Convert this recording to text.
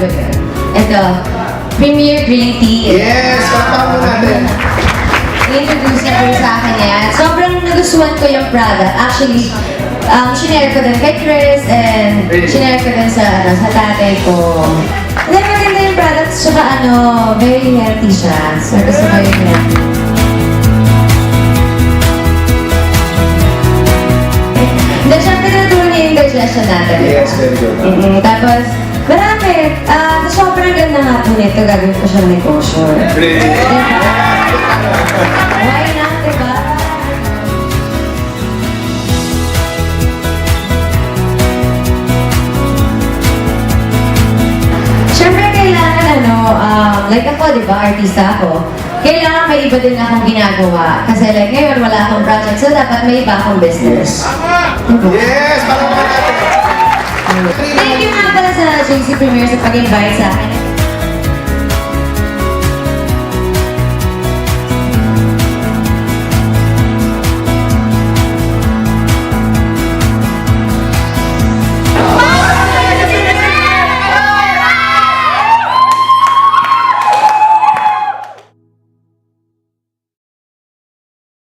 ba yun? Ito, Premier Green Tea. Yes, palakpakan mo natin. I-introduce niya po sa akin yan. Sobrang nagustuhan ko yung product. Actually, sinare ko din kay Chris and sinare ko din sa tatay ko. Hindi, maganda yung product. Tsaka very healthy siya. So, gusto ko yun yan. Hindi, syempre natulong niya yung digestion natin. Yes, very good. Tapos, marami. Sobrang ganda nga po nito. Gagawin ko siyang negosyo. Great. Why not, diba? Siyempre, kailangan like ako, diba, artista ako, kailangan may iba din akong ginagawa. Kasi like ngayon, wala akong project, so dapat may iba akong business. Yes, palakpakan natin. Thank you nga pala sa JC Premier sa pag-invite sa akin.